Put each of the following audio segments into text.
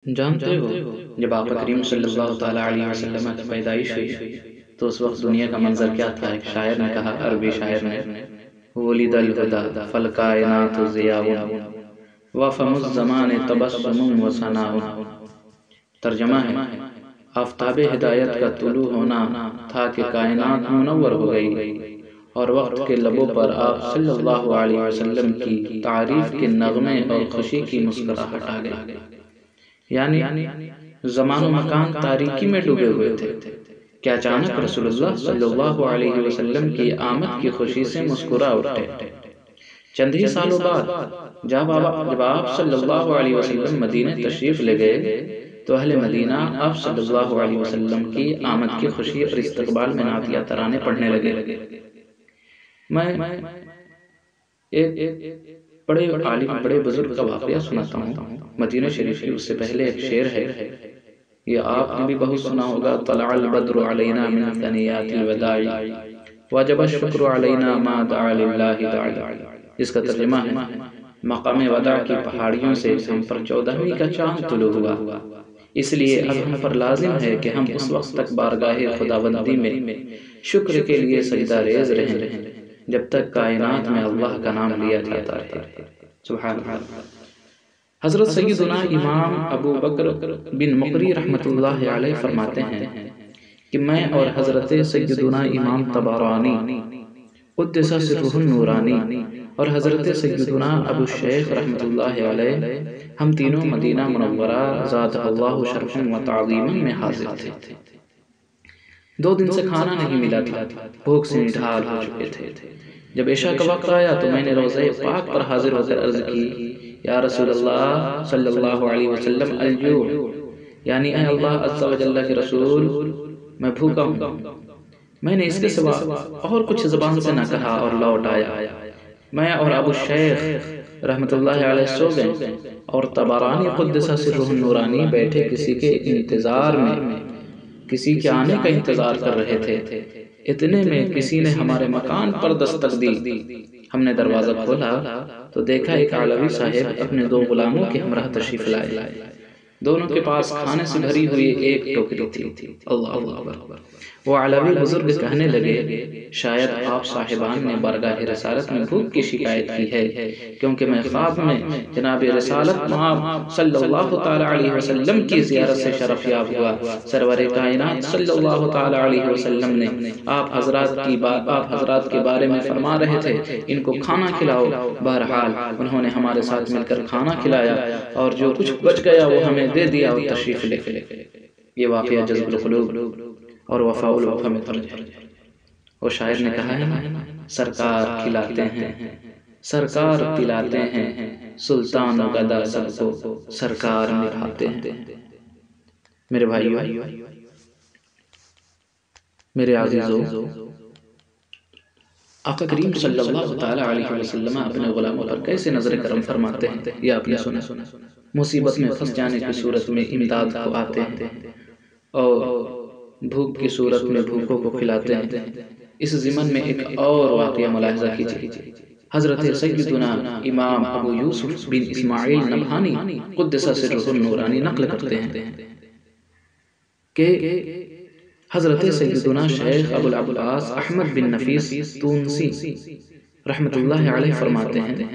جانتے ہو، جب آقا کریم صلی اللہ تعالیٰ علیہ وسلم کی پیدائش ہوئی تو اس وقت دنیا کا منظر کیا تھا؟ ایک شاعر نے کہا، عربی شاعر نے، وَلِدَ الْهُدَى فَالْكَائِنَاتُ ضِيَاءٌ وَفَمُ الزَّمَانِ تَبَسُّمٌ وَسَنَاءٌ۔ ترجمہ ہے، آفتاب ہدایت کا طلوع ہونا تھا کہ کائنات منور ہو گئی، اور وقت کے لبوں پر آپ صلی اللہ علیہ وسلم کی تعریف کے نغمے اور خوشی کی مسکراہٹ آ گئی۔ یعنی زمان و مکان تاریکی میں ڈوبے ہوئے تھے کہ اچانک رسول اللہ صلی اللہ علیہ وسلم کی آمد کی خوشی سے مسکرا اٹھے۔ چند ہی سالوں بعد جب آپ صلی اللہ علیہ وسلم مدینہ تشریف لے گئے تو اہل مدینہ آپ صلی اللہ علیہ وسلم کی آمد کی خوشی اور استقبال میں نعتیہ ترانے پڑھنے لگے۔ میں ایک بڑے عالم، بڑے بزرگ کا واقعہ سناتا ہوں۔ مدینہ شریف کی اس سے پہلے ایک شعر ہے، یہ آپ نے بھی بہت سنا ہوگا، طلع البدر علینا من ثنیات الوداع وجب الشکر علینا ما دعا للہ داعی۔ اس کا ترجمہ ہے، مقام وداع کی پہاڑیوں سے ہم پر 14ویں کا چاند طلوع ہوا، اس لیے اب ہم پر لازم ہے کہ ہم اس وقت تک بارگاہ خداوندی میں شکر کے لیے سجدہ ریز رہیں جب تک کائنات میں اللہ کا نام لیا جاتا ہے۔ سبحان اللہ۔ حضرت سیدنا امام ابو بکر بن مقری رحمۃ اللہ علیہ فرماتے ہیں کہ میں اور حضرت سیدنا امام طبرانی قدس سرہ النورانی اور حضرت سیدنا ابو الشیخ رحمۃ اللہ علیہ، ہم تینوں مدینہ منورہ زادہ اللہ شرفا و تعظیما میں حاضر تھے۔ 2 دن سے کھانا نہیں ملا تھا، بھوک سے نڈھال ہو چکے تھے۔ جب عشاء کا وقت آیا تو میں نے روضہ پاک پر حاضر ہو کر عرض کی، یا رسول اللہ صلی اللہ علیہ وسلم، الجوع، یعنی اے اللہ عز و جل کے رسول، میں بھوکا ہوں۔ میں نے اس کے سوا اور کچھ زبان سے نہ کہا اور لوٹ آیا۔ میں اور ابو الشیخ رحمت اللہ علیہ سو گئے اور طبرانی قدس سرہ النورانی بیٹھے کسی کے انتظار میں، کسی کے آنے کا انتظار کر رہے تھے۔ اتنے میں کسی نے ہمارے مکان پر دستک دی۔ ہم نے دروازہ کھولا تو دیکھا ایک علوی صاحب اپنے 2 غلاموں کے ہمراہ تشریف لائے۔ دونوں کے پاس کھانے سے بھری ہوئی ایک ٹوکری تھی۔ اللہ اکبر۔ وہ علوی بزرگ کہنے لگے، شاید آپ صاحبان نے بارگاہ رسالت میں بھوک کی شکایت کی ہے، کیونکہ میں خواب میں جناب رسالت مآب صلی اللہ تعالیٰ علیہ وسلم کی زیارت سے شرف یاب ہوا۔ سرور کائنات صلی اللہ تعالیٰ علیہ وسلم نے آپ حضرات کے بارے میں فرما رہے تھے، ان کو کھانا کھلاؤ۔ بہرحال انہوں نے ہمارے ساتھ مل کر کھانا کھلایا اور جو کچھ بچ گیا وہ ہمیں دے دیا اور تشریف لے گئے۔ یہ واقعہ جذب القلوب اور وفاء الوفا میں درج ہے۔ اور شاعر نے کہا ہے نا، سرکار کھلاتے ہیں، سرکار پلاتے ہیں، سلطان و گدا سب کو سرکار نبھاتے ہیں۔ میرے بھائیو، میرے عزیزو، آقا کریم صلی اللہ تعالیٰ علیہ وسلم اپنے غلاموں پر کیسے نظر کرم فرماتے ہیں، یہ آپ نے سنا۔ مصیبت میں پھنس جانے کی صورت میں امداد کو آتے ہیں اور بھوک کی صورت میں بھوکوں کو کھلاتے ہیں۔ اس ضمن میں ایک اور واقعہ ملاحظہ کیجئے۔ حضرت سیدنا امام ابو یوسف بن اسماعیل نبہانی قدس سرہ النورانی نقل کرتے ہیں کہ حضرت سیدنا شیخ ابو العباس احمد بن نفیس تونسی رحمت اللہ علیہ فرماتے ہیں،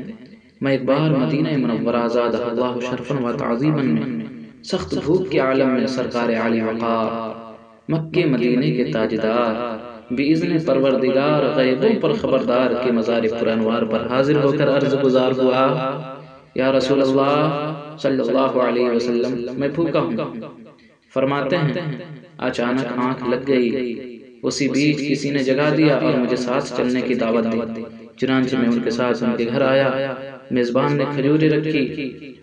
میں ایک بار مدینہ منورہ زادہ اللہ شرفا و تعظیما میں سخت بھوک کے عالم میں سرکار عالی وقار مکہ مدینے کے تاجدار بِإِذْنِ پروردگار غیبوں پر خبردار کے مزار پر انوار پر حاضر ہو کر عرض گزار ہوا، یا رسول اللہ صلی اللہ علیہ وسلم، میں بھوکا ہوں۔ فرماتے ہیں، اچانک آنکھ لگ گئی، اسی بیچ کسی نے جگا دیا اور مجھے ساتھ چلنے کی دعوت دی۔ چنانچہ میں ان کے ساتھ ان کے گھر آیا۔ میزبان نے کھجوریں رکھی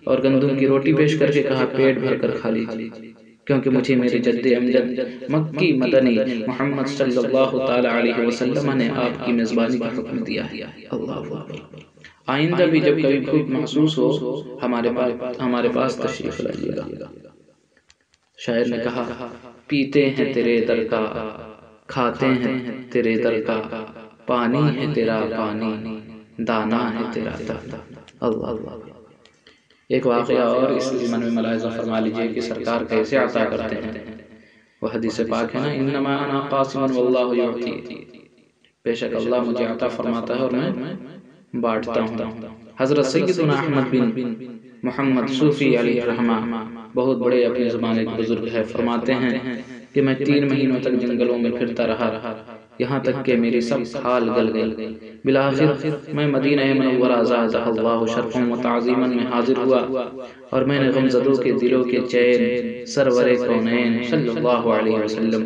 اور گندم کی روٹی پیش کر کے کہا، پیٹ بھر کر کھا لیجیے، کیونکہ مجھے میرے جد امجد مکی مدنی محمد صلی اللہ تعالیٰ علیہ وسلم نے آپ کی میزبانی کا حکم دیا ہے۔ اللہ اکبر۔ آئندہ بھی جب کبھی بھوک محسوس ہو ہمارے پاس تشریف لائیے گا۔ شاعر نے کہا، پیتے ہیں تیرے در کا، کھاتے ہیں تیرے در کا، پانی ہے تیرا پانی، دانا ہے تیرا دانا۔ اللہ۔ ایک واقعہ اور اس ضمن میں ملاحظہ فرما لیجئے کہ سرکار کیسے عطا کرتے ہیں۔ وہ حدیث پاک ہے نا، انما انا قاسم واللہ یعطی، بے شک اللہ مجھے عطا فرماتا ہے اور میں بانٹتا ہوں۔ حضرت سیدنا احمد بن محمد صوفی علیہ الرحمہ بہت بڑے اپنے زمانے کے بزرگ ہے، فرماتے ہیں کہ میں 3 مہینوں تک جنگلوں میں پھرتا رہا، یہاں تک کہ میری سب کھال گل گئی۔ بالآخر میں مدینہ منورہ زادہ اللہ شرفا و تعظیما میں حاضر ہوا، اور میں نے غمزدوں کے دلوں کے چین سرور کونین صلی اللہ علیہ وسلم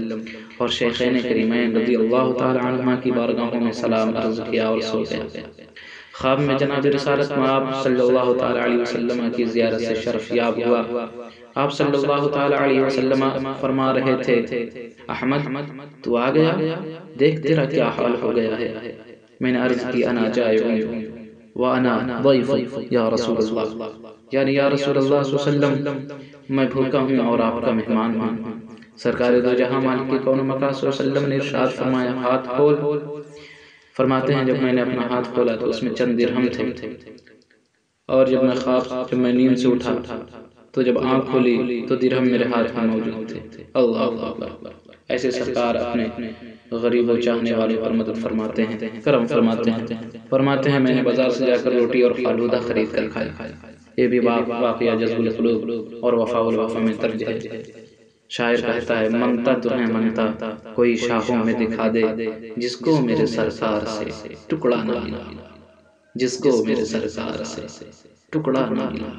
اور شیخین کریمین رضی اللہ تعالی عنہما کی بارگاہوں میں سلام عرض کیا اور سو گیا۔ خواب میں جناب رسالت مآب صلی اللہ تعالی علیہ وسلم کی زیارت سے شرف یاب ہوا۔ آپ صلی اللہ تعالی علیہ وسلم فرما رہے تھے، احمد تو آ گیا، دیکھ تیرا کیا حال ہو گیا ہے۔ میں نے عرض کی انا جائع وانا ضیف یا رسول اللہ، یعنی یا رسول اللہ صلی اللہ علیہ وسلم میں بھوکا ہوں اور آپ کا مہمان ہوں۔ سرکار دو جہاں مالک کون مکان صلی اللہ علیہ وسلم نے ارشاد فرمایا، ہاتھ کھول۔ فرماتے ہیں جب میں نے اپنا ہاتھ کھولا تو اس میں چند درہم تھے، اور جب میں نیند سے اٹھا تو جب آنکھ کھولی تو درہم میرے ہاتھ میں موجود تھے۔ اللہ اکبر! ایسے سرکار اپنے غریب و چاہنے والوں پر مدد فرماتے ہیں، کرم فرماتے ہیں میں نے بازار سے جا کر روٹی اور فالودہ خرید کر کھائی۔ یہ بھی واقعہ جذب القلوب اور وفاء الوفا میں درج ہے۔ شاعر کہتا ہے، منگتا تو ہے منگتا کوئی شاہوں میں دکھا دے، جس کو میرے سرکار سے ٹکڑا نہ ملا، جس کو میرے سرکار سے ٹکڑا نہ ملا۔